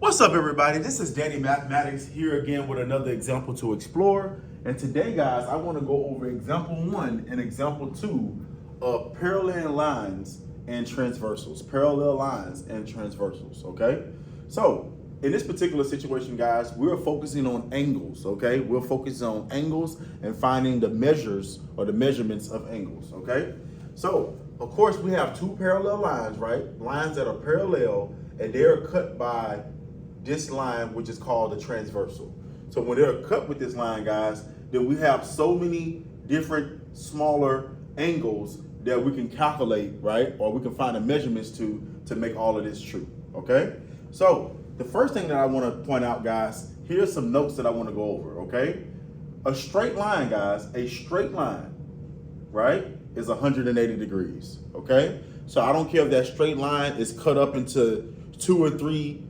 What's up, everybody? This is Danny Mathematics here again with another example to explore. And today, guys, I want to go over example 1 and example 2 of parallel lines and transversals. Parallel lines and transversals, okay? So, in this particular situation, guys, we're focusing on angles, okay? We're focusing on angles and finding the measures or the measurements of angles, okay? So, of course, we have two parallel lines, right? Lines that are parallel, and they're cut by this line, which is called the transversal. So when they're cut with this line, guys, then we have so many different smaller angles that we can calculate, right? Or we can find the measurements to make all of this true, okay? So the first thing that I want to point out, guys, here's some notes that I want to go over, okay? A straight line, guys, a straight line, right, is 180 degrees, okay? So I don't care if that straight line is cut up into 2 or 3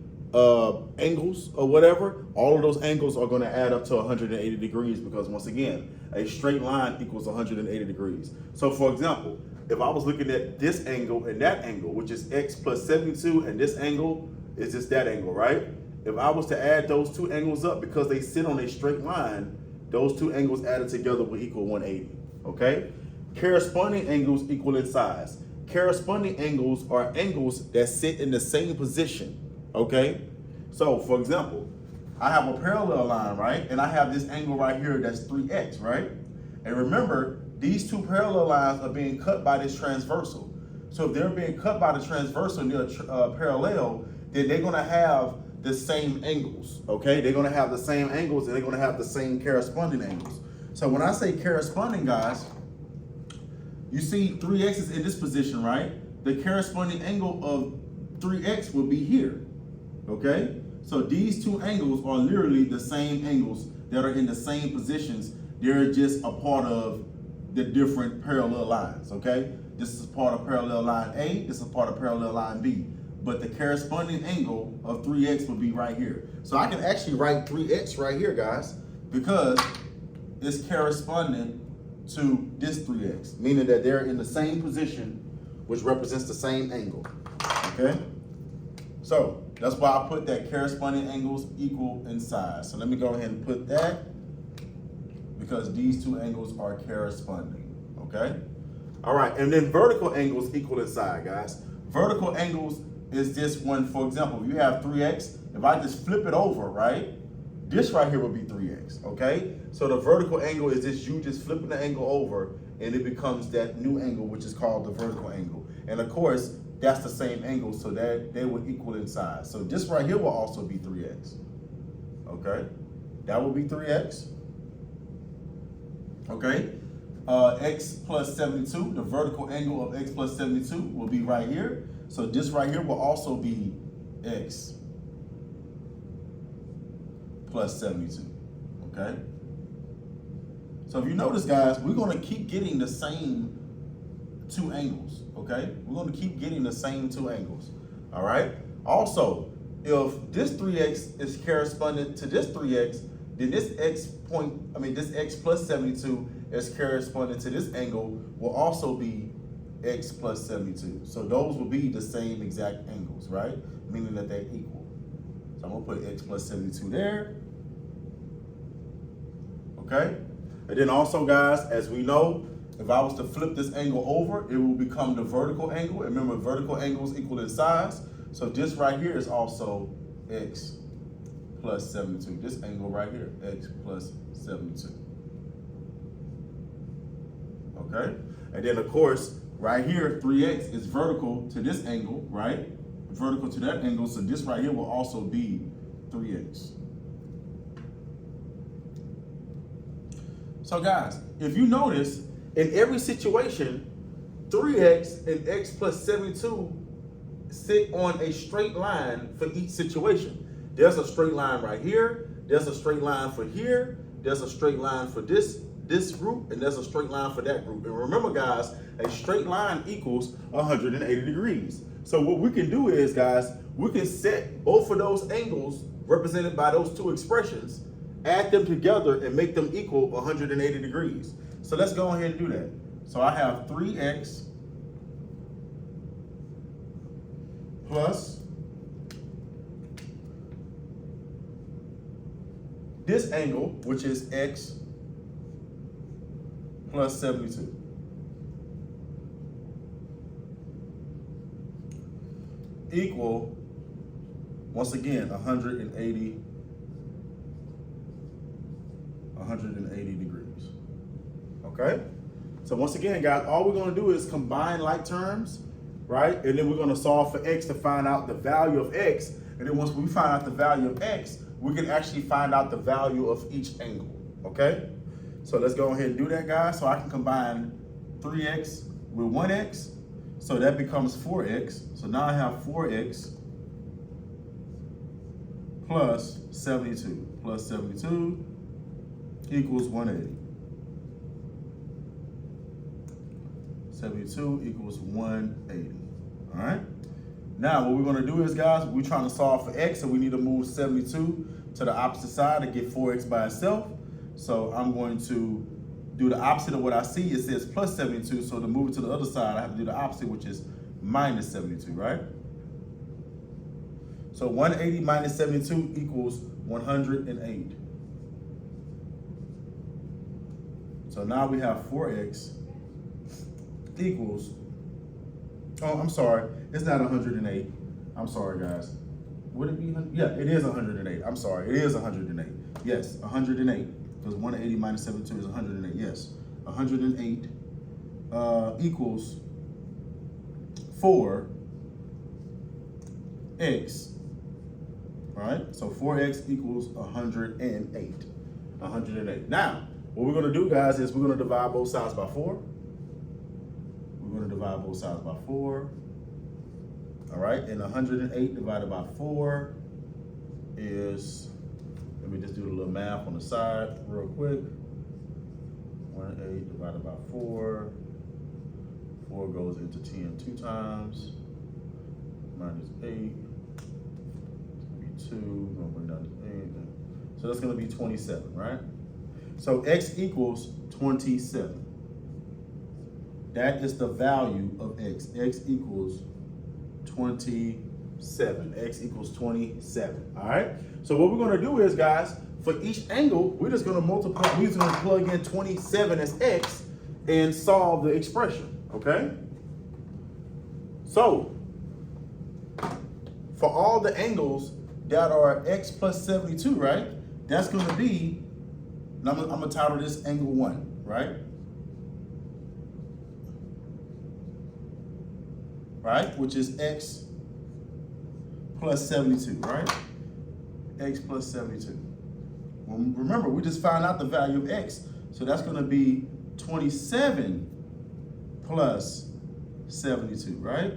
angles or whatever, all of those angles are going to add up to 180 degrees because, once again, a straight line equals 180 degrees. So, for example, if I was looking at this angle and that angle, which is x plus 72, and this angle is just that angle, right? If I was to add those two angles up because they sit on a straight line, those two angles added together will equal 180, okay? Corresponding angles equal in size. Corresponding angles are angles that sit in the same position. Okay, so for example, I have a parallel line, right? And I have this angle right here that's 3x, right? And remember, these two parallel lines are being cut by this transversal. So if they're being cut by the transversal and they're parallel, then they're going to have the same angles, okay? They're going to have the same angles and they're going to have the same corresponding angles. So when I say corresponding, guys, you see 3x is in this position, right? The corresponding angle of 3x will be here. Okay, so these two angles are literally the same angles that are in the same positions. They're just a part of the different parallel lines. Okay, this is part of parallel line A, this is part of parallel line B, but the corresponding angle of 3x will be right here. So I can actually write 3x right here, guys, because it's corresponding to this 3x, meaning that they're in the same position, which represents the same angle. Okay, so that's why I put that corresponding angles equal in size. So let me go ahead and put that, because these two angles are corresponding, okay? All right, and then vertical angles equal in side, guys. Vertical angles is this one. For example, if you have 3x, if I just flip it over, right? This right here would be 3x, okay? So the vertical angle is this, you just flipping the angle over and it becomes that new angle, which is called the vertical angle. And of course, that's the same angle, so that they will equal in size. So this right here will also be 3x, okay? That will be 3x, okay? X plus 72, the vertical angle of x plus 72 will be right here. So this right here will also be x plus 72, okay? So if you notice, guys, we're gonna keep getting the same two angles, okay? We're going to keep getting the same two angles, all right? Also, if this 3x is corresponding to this 3x, then this this x plus 72 is corresponding to this angle will also be x plus 72. So those will be the same exact angles, right? Meaning that they're equal. So I'm going to put x plus 72 there, okay? And then also, guys, as we know, if I was to flip this angle over, it will become the vertical angle. And remember, vertical angles equal in size. So this right here is also x plus 72. This angle right here, x plus 72. Okay? And then, of course, right here, 3x is vertical to this angle, right? Vertical to that angle. So this right here will also be 3x. So, guys, if you notice, in every situation, 3x and x plus 72 sit on a straight line for each situation. There's a straight line right here. There's a straight line for here. There's a straight line for this group, and there's a straight line for that group. And remember, guys, a straight line equals 180 degrees. So what we can do is, guys, we can set both of those angles represented by those two expressions, add them together, and make them equal 180 degrees. So let's go ahead and do that. So I have 3x plus this angle, which is x plus 72. Equal, once again, 180 degrees. Okay? So once again, guys, all we're going to do is combine like terms, right? And then we're going to solve for x to find out the value of x. And then once we find out the value of x, we can actually find out the value of each angle. Okay? So let's go ahead and do that, guys. So I can combine 3x with 1x. So that becomes 4x. So now I have 4x plus 72. Plus 72 equals 180. 72 equals 180. All right? Now, what we're going to do is, guys, we're trying to solve for x, so we need to move 72 to the opposite side to get 4x by itself. So I'm going to do the opposite of what I see. It says plus 72, so to move it to the other side, I have to do the opposite, which is minus 72, right? So 180 minus 72 equals 108. So now we have 4x equals, oh, I'm sorry, it's not 108. I'm sorry, guys. Would it be 100? Yeah, it is 108. I'm sorry, it is 108. Yes, 108. Because 180 minus 72 is 108. Yes, 108 equals 4x. All right, so 4x equals 108. 108. Now, what we're going to do, guys, is we're going to divide both sides by 4. We're going to divide both sides by 4. All right, and 108 divided by 4 is, let me just do a little math on the side real quick. 108 divided by 4. 4 goes into 10 2 times. Minus 8. It's going to be 2. I'm going to bring down to 8. So that's going to be 27, right? So x equals 27. That is the value of x. X equals 27. X equals 27. All right? So what we're going to do is, guys, for each angle, we're just going to multiply. We're just going to plug in 27 as x and solve the expression. Okay? So for all the angles that are x plus 72, right? That's going to be, I'm going to title this angle 1, right? Right? Which is x plus 72, right? X plus 72. Well, remember, we just found out the value of x. So that's going to be 27 plus 72, right?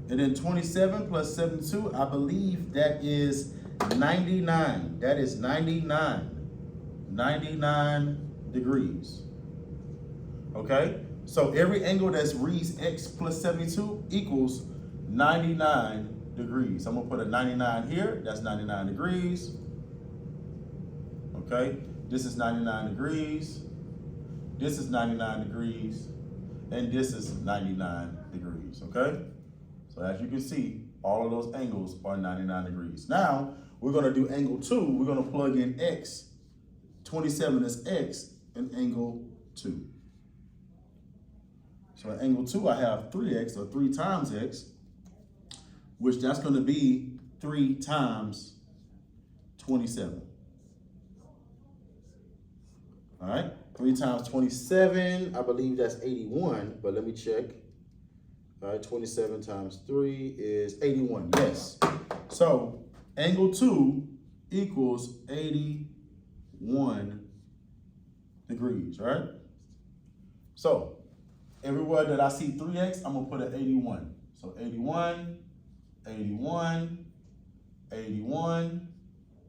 And then 27 plus 72, I believe that is 99. That is 99. 99 degrees. Okay? So every angle that reads x plus 72 equals 99 degrees. I'm going to put a 99 here. That's 99 degrees. Okay? This is 99 degrees. This is 99 degrees. And this is 99 degrees. Okay? So as you can see, all of those angles are 99 degrees. Now, we're going to do angle 2. We're going to plug in x. 27 is x in angle 2. So at angle 2, I have 3x, or 3 times x, which that's going to be 3 times 27. All right, 3 times 27, I believe that's 81, but let me check. All right, 27 times 3 is 81, yes. So angle 2 equals 81 degrees, right? So everywhere that I see 3x, I'm going to put an 81. So 81, 81, 81,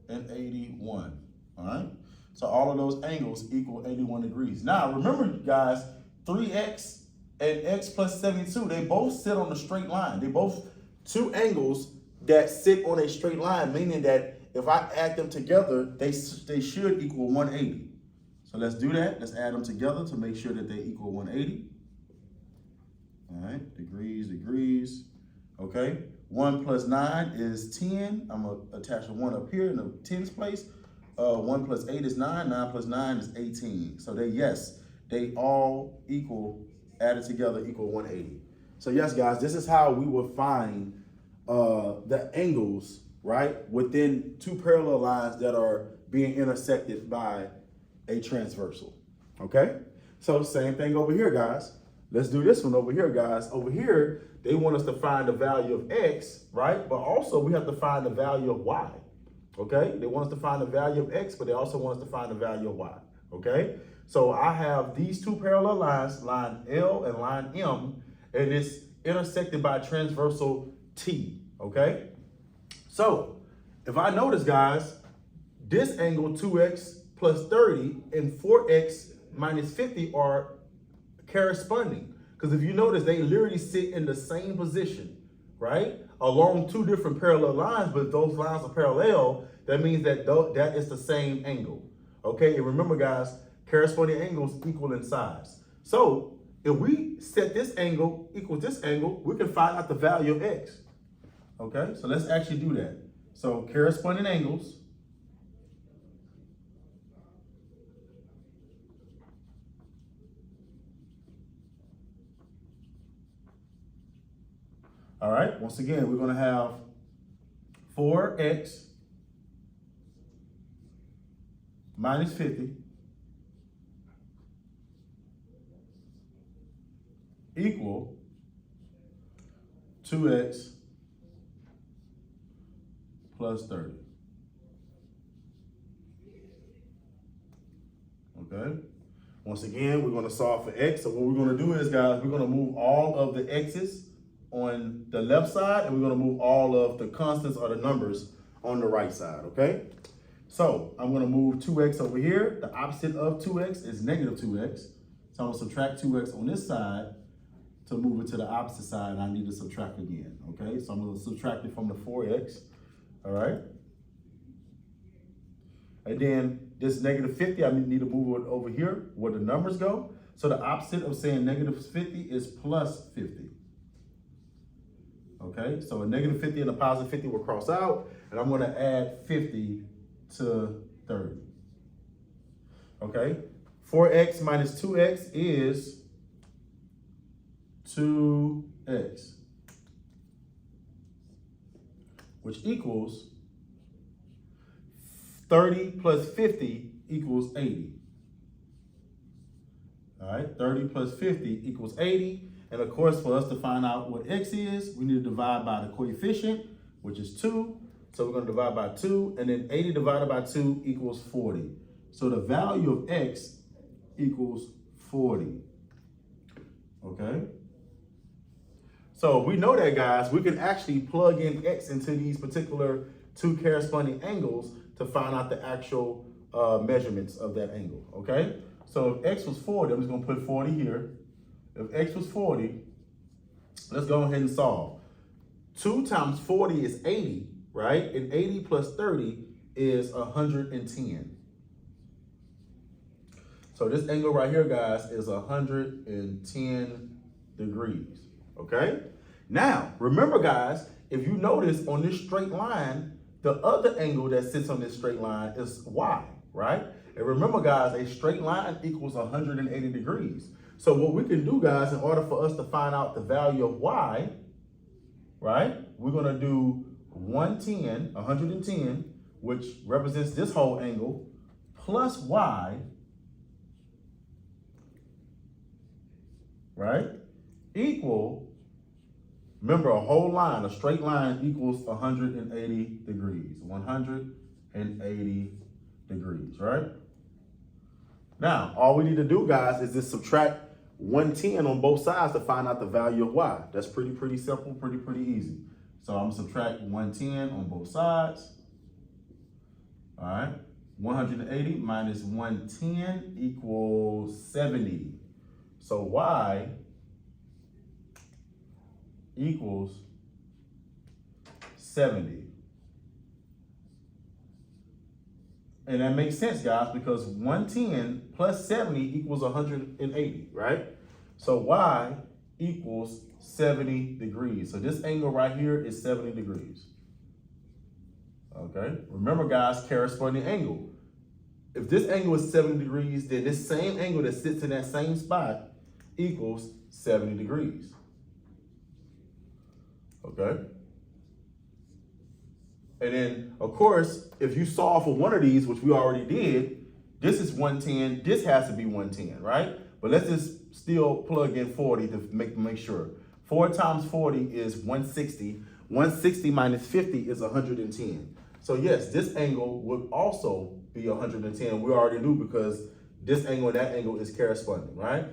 and 81. All right? So all of those angles equal 81 degrees. Now, remember, guys, 3x and x plus 72, they both sit on a straight line. They both two angles that sit on a straight line, meaning that if I add them together, they should equal 180. So let's do that. Let's add them together to make sure that they equal 180. All right, degrees, degrees. Okay, 1 plus 9 is 10. I'm going to attach a 1 up here in the tens place. 1 plus 8 is 9, 9 plus 9 is 18. So they all equal, added together equal 180. So yes, guys, this is how we will find the angles, right, within two parallel lines that are being intersected by a transversal, okay? So same thing over here, guys. Let's do this one over here, guys. Over here, they want us to find the value of x, right? But also we have to find the value of y, okay? They want us to find the value of x, but they also want us to find the value of y, okay? So I have these two parallel lines, line L and line M, and it's intersected by transversal T, okay? So if I notice, guys, this angle 2x plus 30 and 4x minus 50 are corresponding. Because if you notice, they literally sit in the same position, right? Along two different parallel lines, but if those lines are parallel, that means that that is the same angle, okay? And remember, guys, corresponding angles equal in size. So if we set this angle equals this angle, we can find out the value of x, okay? So let's actually do that. So corresponding angles all right, once again, we're gonna have 4x minus 50 equal 2x plus 30. Okay. Once again, we're going to solve for x. So what we're going to do is, guys, we're going to move all of the x's on the left side, and we're going to move all of the constants or the numbers on the right side, okay? So I'm going to move 2x over here. The opposite of 2x is negative 2x. So I'm going to subtract 2x on this side to move it to the opposite side, and I need to subtract again, okay? So I'm going to subtract it from the 4x, all right? And then this negative 50, I need to move it over here where the numbers go. So the opposite of saying negative 50 is plus 50. Okay, so a negative 50 and a positive 50 will cross out, and I'm gonna add 50 to 30. Okay, 4x minus 2x is 2x, which equals 30 plus 50 equals 80. All right, 30 plus 50 equals 80. And of course, for us to find out what x is, we need to divide by the coefficient, which is 2. So we're going to divide by 2, and then 80 divided by 2 equals 40. So the value of x equals 40. Okay? So we know that, guys, we can actually plug in x into these particular two corresponding angles to find out the actual measurements of that angle, okay? So if x was 40, I'm just gonna put 40 here. If x was 40, let's go ahead and solve. 2 times 40 is 80, right? And 80 plus 30 is 110. So this angle right here, guys, is 110 degrees, okay? Now, remember, guys, if you notice on this straight line, the other angle that sits on this straight line is y, right? And remember, guys, a straight line equals 180 degrees. So what we can do, guys, in order for us to find out the value of y, right, we're gonna do 110, which represents this whole angle, plus y, right, equal, remember, a whole line, a straight line equals 180 degrees, 180 degrees, right? Now, all we need to do, guys, is just subtract 110 on both sides to find out the value of y. That's pretty simple, pretty easy. So I'm gonna subtract 110 on both sides. All right, 180 minus 110 equals 70. So y equals 70. And that makes sense, guys, because 110 plus 70 equals 180, right? So y equals 70 degrees. So this angle right here is 70 degrees. Okay, remember, guys, corresponding angle. if this angle is 70 degrees, then this same angle that sits in that same spot equals 70 degrees. Okay? And then, of course, if you solve for one of these, which we already did, this is 110, this has to be 110, right? But let's just still plug in 40 to make sure. 4 times 40 is 160. 160 minus 50 is 110. So yes, this angle would also be 110. We already knew because this angle and that angle is corresponding, right?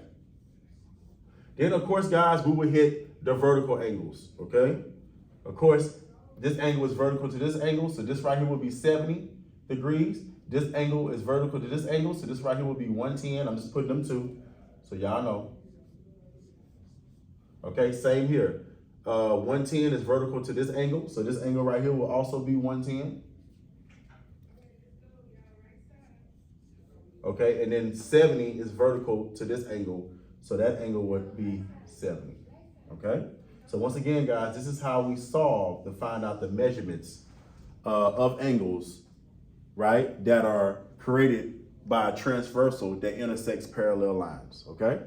Then, of course, guys, we would hit the vertical angles, okay? Of course, this angle is vertical to this angle, so this right here would be 70 degrees. This angle is vertical to this angle, so this right here would be 110. I'm just putting them two, so y'all know. Okay, same here. 110 is vertical to this angle, so this angle right here will also be 110. Okay, and then 70 is vertical to this angle, so that angle would be 70. Okay, so once again, guys, this is how we solve to find out the measurements of angles, right, that are created by a transversal that intersects parallel lines. Okay,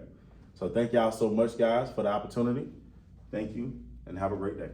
so thank y'all so much, guys, for the opportunity. Thank you, and have a great day.